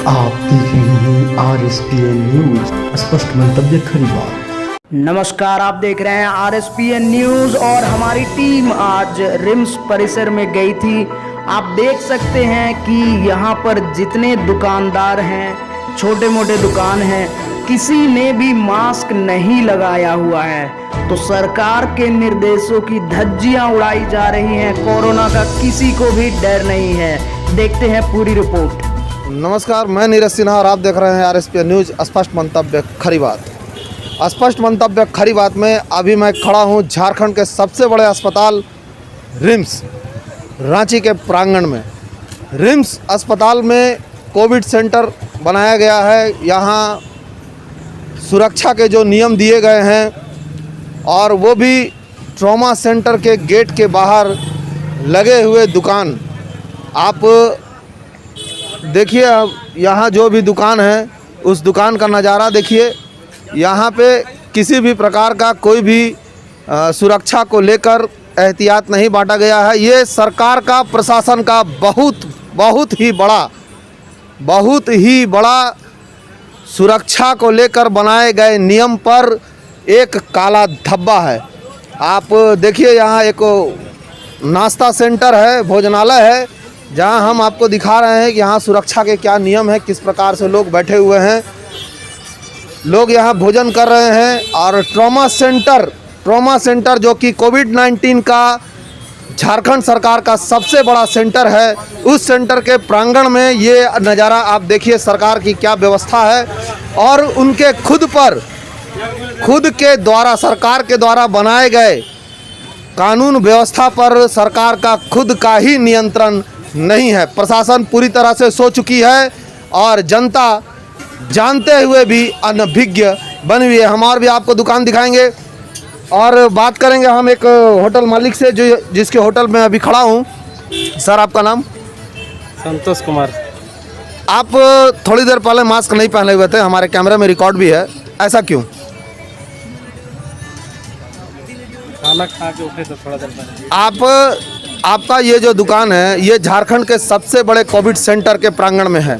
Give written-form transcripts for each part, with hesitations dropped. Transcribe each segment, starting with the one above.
आप देख रहे हैं RSPN न्यूज, स्पष्ट मंतव्य खरी बात। नमस्कार, आप देख रहे हैं RSPN न्यूज और हमारी टीम आज रिम्स परिसर में गई थी। आप देख सकते हैं कि यहाँ पर जितने दुकानदार हैं, छोटे मोटे दुकान हैं, किसी ने भी मास्क नहीं लगाया हुआ है। तो सरकार के निर्देशों की धज्जियां उड़ाई जा रही हैं। कोरोना का किसी को भी डर नहीं है। देखते हैं पूरी रिपोर्ट। नमस्कार, मैं नीरज सिन्हा और आप देख रहे हैं RSPN न्यूज, स्पष्ट मंतव्य खरी बात। स्पष्ट मंतव्य खरी बात में अभी मैं खड़ा हूं झारखंड के सबसे बड़े अस्पताल रिम्स रांची के प्रांगण में। रिम्स अस्पताल में कोविड सेंटर बनाया गया है। यहाँ सुरक्षा के जो नियम दिए गए हैं और वो भी ट्रॉमा सेंटर के गेट के बाहर लगे हुए दुकान। आप देखिए, यहाँ जो भी दुकान है उस दुकान का नज़ारा देखिए। यहाँ पे किसी भी प्रकार का कोई भी सुरक्षा को लेकर एहतियात नहीं बांटा गया है। ये सरकार का, प्रशासन का बहुत ही बड़ा सुरक्षा को लेकर बनाए गए नियम पर एक काला धब्बा है। आप देखिए, यहाँ एक नाश्ता सेंटर है, भोजनालय है, जहाँ हम आपको दिखा रहे हैं कि यहाँ सुरक्षा के क्या नियम है, किस प्रकार से लोग बैठे हुए हैं, लोग यहाँ भोजन कर रहे हैं। और ट्रॉमा सेंटर जो कि कोविड-19 का झारखंड सरकार का सबसे बड़ा सेंटर है, उस सेंटर के प्रांगण में ये नज़ारा आप देखिए। सरकार की क्या व्यवस्था है और उनके खुद के द्वारा, सरकार के द्वारा बनाए गए कानून व्यवस्था पर सरकार का खुद का ही नियंत्रण नहीं है। प्रशासन पूरी तरह से सो चुकी है और जनता जानते हुए भी अनभिज्ञ बनी हुई है। हम और भी आपको दुकान दिखाएंगे और बात करेंगे हम एक होटल मालिक से जिसके होटल में अभी खड़ा हूँ। सर, आपका नाम? संतोष कुमार। आप थोड़ी देर पहले मास्क नहीं पहने हुए थे, हमारे कैमरे में रिकॉर्ड भी है, ऐसा क्यों? खाना खा के उठे तो थोड़ा देर पहले। आपका ये जो दुकान है ये झारखंड के सबसे बड़े कोविड सेंटर के प्रांगण में है,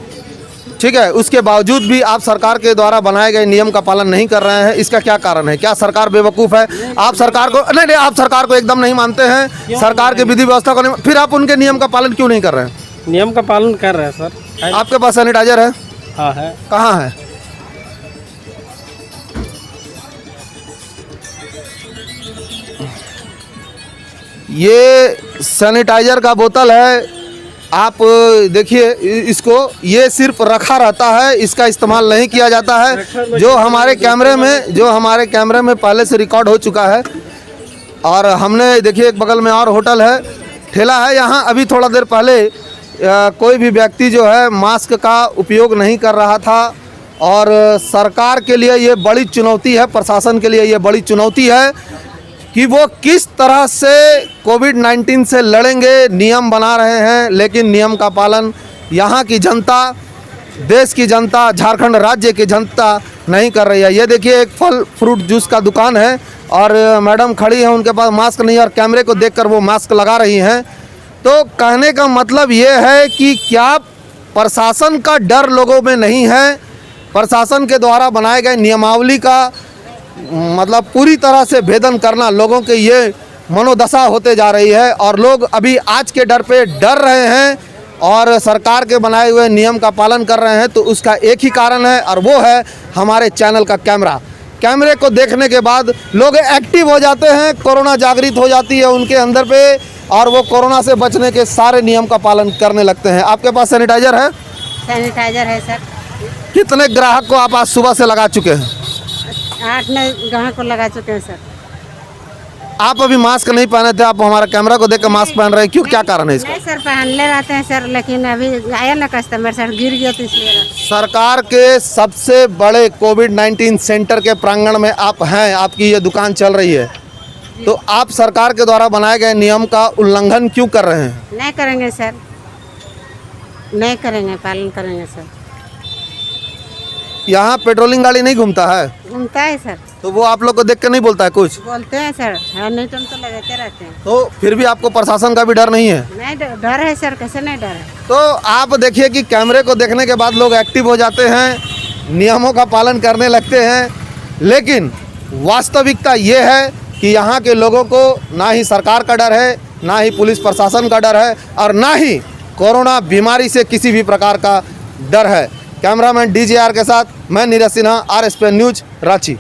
ठीक है। उसके बावजूद भी आप सरकार के द्वारा बनाए गए नियम का पालन नहीं कर रहे हैं। इसका क्या कारण है? क्या सरकार बेवकूफ़ है? आप सरकार को नहीं, आप सरकार को एकदम नहीं मानते हैं, सरकार के विधि व्यवस्था को नहीं, फिर आप उनके नियम का पालन क्यों नहीं कर रहे हैं? नियम का पालन कर रहे हैं सर। आपके पास सैनिटाइजर है? हाँ है। कहाँ है? ये सैनिटाइजर का बोतल है। आप देखिए इसको, ये सिर्फ रखा रहता है, इसका इस्तेमाल नहीं किया जाता है, जो हमारे कैमरे में पहले से रिकॉर्ड हो चुका है। और हमने देखिए, एक बगल में और होटल है, ठेला है। यहाँ अभी थोड़ा देर पहले कोई भी व्यक्ति जो है मास्क का उपयोग नहीं कर रहा था। और सरकार के लिए ये बड़ी चुनौती है, प्रशासन के लिए ये बड़ी चुनौती है कि वो किस तरह से कोविड-19 से लड़ेंगे। नियम बना रहे हैं लेकिन नियम का पालन यहाँ की जनता, देश की जनता, झारखंड राज्य की जनता नहीं कर रही है। ये देखिए, एक फल फ्रूट जूस का दुकान है और मैडम खड़ी है, उनके पास मास्क नहीं है और कैमरे को देखकर वो मास्क लगा रही हैं। तो कहने का मतलब ये है कि क्या प्रशासन का डर लोगों में नहीं है? प्रशासन के द्वारा बनाए गए नियमावली का मतलब पूरी तरह से भेदन करना लोगों के ये मनोदशा होते जा रही है और लोग अभी आज के डर पे डर रहे हैं और सरकार के बनाए हुए नियम का पालन कर रहे हैं। तो उसका एक ही कारण है और वो है हमारे चैनल का कैमरे को देखने के बाद लोग एक्टिव हो जाते हैं, कोरोना जागृत हो जाती है उनके अंदर पे और वो कोरोना से बचने के सारे नियम का पालन करने लगते हैं। आपके पास सैनिटाइजर है? सैनिटाइजर है सर। कितने ग्राहक को आप आज सुबह से लगा चुके हैं? 8-9 ग्राहक को लगा चुके हैं सर। आप अभी मास्क नहीं पहने थे, आप हमारा कैमरा को देखकर मास्क पहन रहे हैं, क्यों? क्या कारण है इसका? नहीं सर, पहन ले रहते हैं सर, लेकिन अभी आया ना कस्टमर सर, गिर गया तो इसलिए। सरकार के सबसे बड़े कोविड-19 सेंटर के प्रांगण में आप हैं, आपकी ये दुकान चल रही है, तो आप सरकार के द्वारा बनाए गए नियम का उल्लंघन क्यों कर रहे हैं? नहीं करेंगे सर, नहीं करेंगे, पालन करेंगे सर। यहाँ पेट्रोलिंग गाड़ी नहीं घूमता है? घूमता है सर। तो वो आप लोग को देख कर नहीं बोलता है कुछ? बोलते हैं सर, हाँ, नहीं तो हम तो लगाते रहते हैं। तो फिर भी आपको प्रशासन का भी डर नहीं है? नहीं डर है सर, कैसे नहीं डर है। तो आप देखिए कि कैमरे को देखने के बाद लोग एक्टिव हो जाते हैं, नियमों का पालन करने लगते हैं, लेकिन वास्तविकता ये है कि यहाँ के लोगों को ना ही सरकार का डर है, ना ही पुलिस प्रशासन का डर है और ना ही कोरोना बीमारी से किसी भी प्रकार का डर है। कैमरामैन DJR के साथ मैं नीरज सिन्हा, RSPN न्यूज, रांची।